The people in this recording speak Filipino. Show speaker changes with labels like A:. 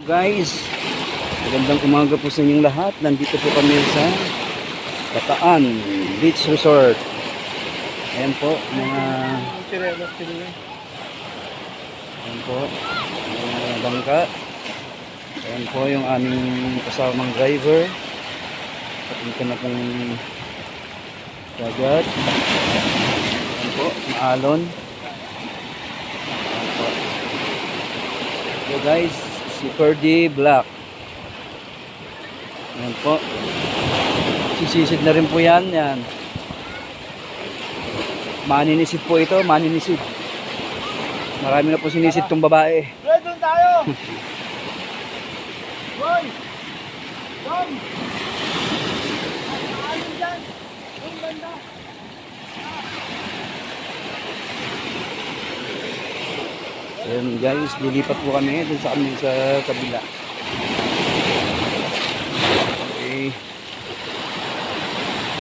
A: Guys, magandang umaga po sa inyong lahat. Nandito po kami sa Bataan Beach Resort. Ayan po, ayan po, mga bangka. Ayan po yung aming kasamang driver. Papunta na pong dagat. Ayan po, maalon. Ayan po. So guys, si Ferdy Black. Ayan po. Sisisid na rin po yan. Yan. Maninisid po ito. Maninisid. Marami na po sinisid tong babae.
B: Boy, doon tayo! Boy! Doon! Ayun dyan! Doon banda!
A: Ayan guys, lilipat po kami dun sa kabila.